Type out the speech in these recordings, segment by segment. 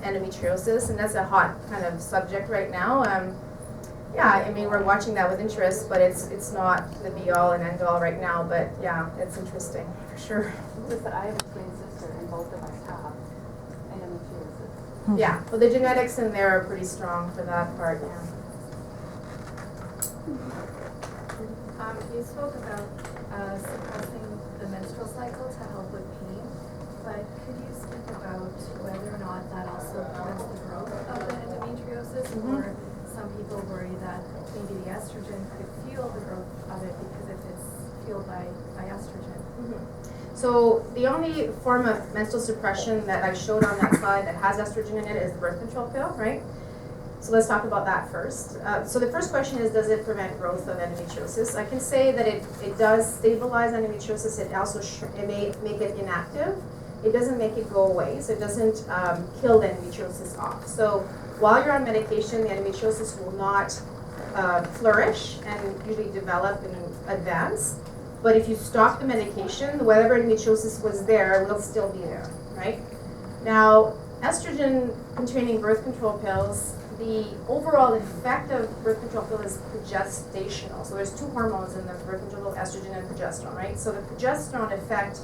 endometriosis, and that's a hot kind of subject right now. Yeah, I mean, we're watching that with interest, but it's not the be-all and end-all right now, but yeah, it's interesting, for sure. Just that I have a twin sister, and both of us have endometriosis. Yeah, well, the genetics in there are pretty strong for that part, yeah. You spoke about suppressing the menstrual cycle to help with pain, but could you speak about whether or not that also prevents the growth of the endometriosis, or some people worry that maybe the estrogen could fuel the growth of it because if it's fueled by estrogen? So the only form of menstrual suppression that I showed on that slide that has estrogen in it is the birth control pill, right? So let's talk about that first. So the first question is, does it prevent growth of endometriosis? I can say that it does stabilize endometriosis. It also it may make it inactive. It doesn't make it go away, so it doesn't kill the endometriosis off. So while you're on medication, the endometriosis will not flourish and usually develop in advance. But if you stop the medication, whatever endometriosis was there will still be there, right? Now, estrogen-containing birth control pills, the overall effect of birth control pill is progestational. So there's two hormones in the birth control pill, estrogen and progesterone, right? So the progesterone effect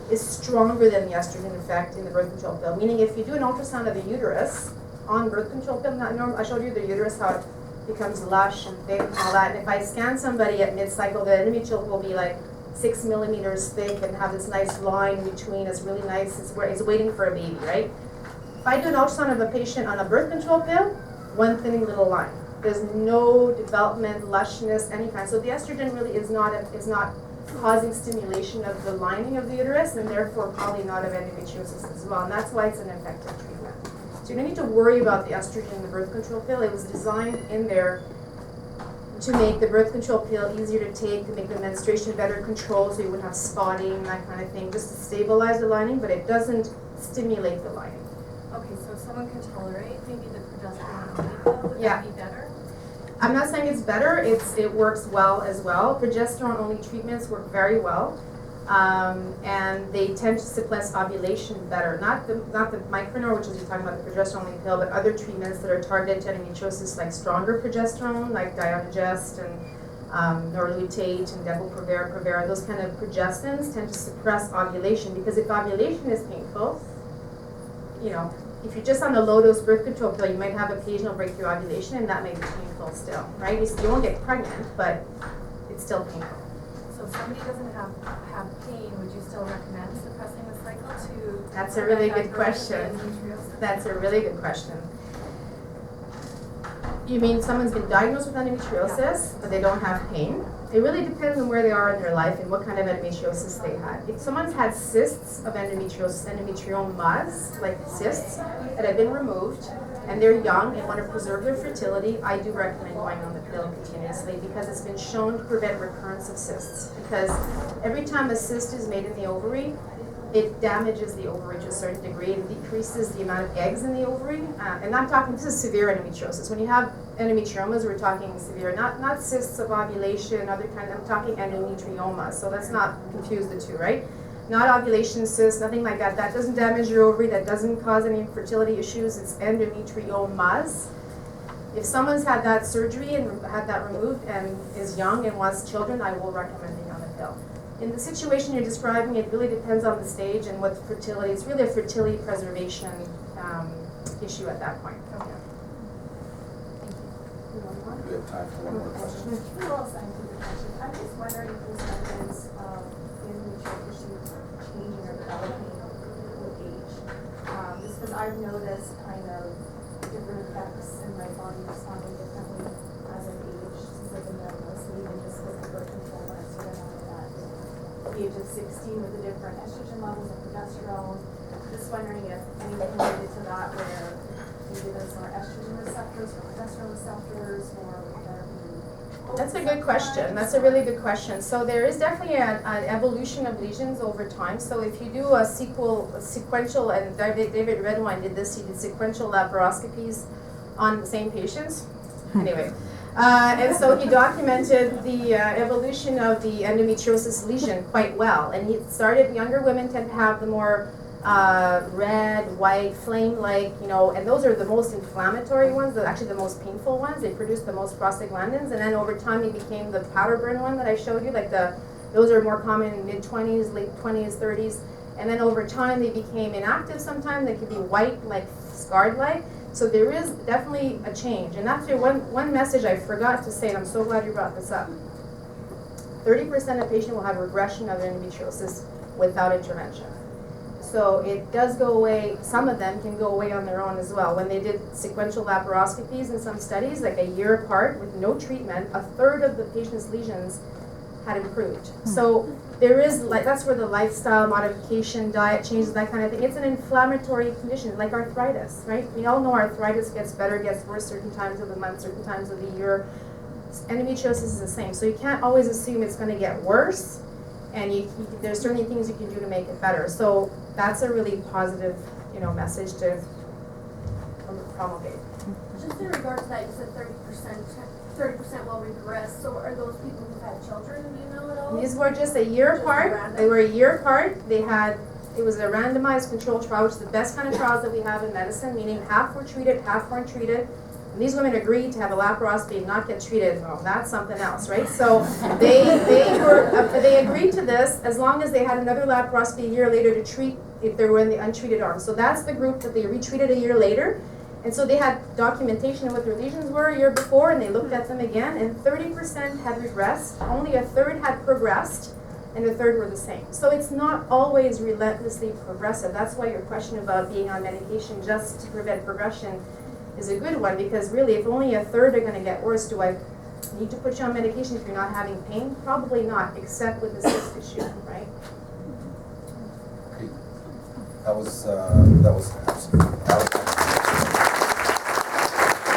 is stronger than the estrogen effect in the birth control pill, meaning if you do an ultrasound of the uterus on birth control pill, I showed you the uterus, how it becomes lush and thick and all that, and if I scan somebody at mid-cycle, the endometrial will be like 6 millimeters thick and have this nice line between. It's really nice. It's waiting for a baby, right? If I do an ultrasound of a patient on a birth control pill, one thin little line. There's no development, lushness, any kind. So the estrogen really is not causing stimulation of the lining of the uterus, and therefore probably not of endometriosis as well. And that's why it's an effective treatment. So you don't need to worry about the estrogen in the birth control pill. It was designed in there to make the birth control pill easier to take, to make the menstruation better controlled, so you wouldn't have spotting, that kind of thing, just to stabilize the lining, but it doesn't stimulate the lining. Okay, so if someone can tolerate maybe the progesterone only pill, would that be better? I'm not saying it's better, it works well as well. Progesterone only treatments work very well. And they tend to suppress ovulation better. Not the Micronor, which is you're talking about the progesterone only pill, but other treatments that are targeted to endometriosis, like stronger progesterone, like Dionagest and Norlutate and Depo-Provera, those kind of progestins tend to suppress ovulation, because if ovulation is painful, you know, if you're just on the low-dose birth control pill, you might have occasional breakthrough ovulation, and that may be painful still, right? You won't get pregnant, but it's still painful. So if somebody doesn't have pain, would you still recommend suppressing the cycle to? That's a really good question. That's a really good question. You mean someone's been diagnosed with endometriosis, but they don't have pain? It really depends on where they are in their life and what kind of endometriosis they had. If someone's had cysts of endometriosis, endometriomas, like cysts, that have been removed, and they're young and want to preserve their fertility, I do recommend going on the pill continuously, because it's been shown to prevent recurrence of cysts. Because every time a cyst is made in the ovary, it damages the ovary to a certain degree. It decreases the amount of eggs in the ovary. And I'm talking, this is severe endometriosis. When you have endometriomas, we're talking severe, not cysts of ovulation, other kind, I'm talking endometrioma. So let's not confuse the two, right? Not ovulation cysts, nothing like that. That doesn't damage your ovary, that doesn't cause any fertility issues. It's endometriomas. If someone's had that surgery and had that removed and is young and wants children, I will recommend being on the pill. In the situation you're describing, it really depends on the stage and what fertility. It's really a fertility preservation issue at that point. Okay. We have time for one more question. Well, scientific question. I'm just wondering if there's evidence of endometrial issues changing or developing with age. Just because I've noticed kind of different effects in my body responding differently as I age since I've been diagnosed, and even just with the birth control when I started on it at the age of 16 with the different estrogen levels and progesterone. Just wondering if anything related to that, where maybe there's more estrogen receptors or progesterone receptors, or that's a good question. That's a really good question. So there is definitely an evolution of lesions over time. So if you do a sequential, and David Redwine did this, he did sequential laparoscopies on the same patients. Anyway, and so he documented the evolution of the endometriosis lesion quite well. And he started, younger women tend to have the more red, white, flame-like, you know, and those are the most inflammatory ones, they're actually the most painful ones. They produce the most prostaglandins, and then over time it became the powder burn one that I showed you, like those are more common in mid-20s, late 20s, 30s, and then over time they became inactive sometimes. They could be white, like scarred-like. So there is definitely a change, and that's one message I forgot to say, and I'm so glad you brought this up. 30% of patients will have regression of endometriosis without intervention. So it does go away, some of them can go away on their own as well. When they did sequential laparoscopies in some studies, like a year apart with no treatment, a third of the patient's lesions had improved. So there is, like, that's where the lifestyle modification, diet changes, that kind of thing. It's an inflammatory condition, like arthritis, right? We all know arthritis gets better, gets worse certain times of the month, certain times of the year. Endometriosis is the same. So you can't always assume it's going to get worse, and there's certainly things you can do to make it better. So that's a really positive, you know, message to promulgate. Just in regards to that, you said 30% will regress. So are those people who've had children, do you know at all? These were just a year apart. They were a year apart. It was a randomized controlled trial, which is the best kind of trials that we have in medicine, meaning half were treated, half weren't treated. And these women agreed to have a laparoscopy and not get treated. Well, that's something else, right? So they agreed to this as long as they had another laparoscopy a year later to treat if they were in the untreated arm. So that's the group that they retreated a year later. And so they had documentation of what their lesions were a year before, and they looked at them again, and 30% had regressed, only a third had progressed, and a third were the same. So it's not always relentlessly progressive. That's why your question about being on medication just to prevent progression is a good one, because really if only a third are going to get worse, do I need to put you on medication if you're not having pain? Probably not, except with the cyst issue, right? Okay. That was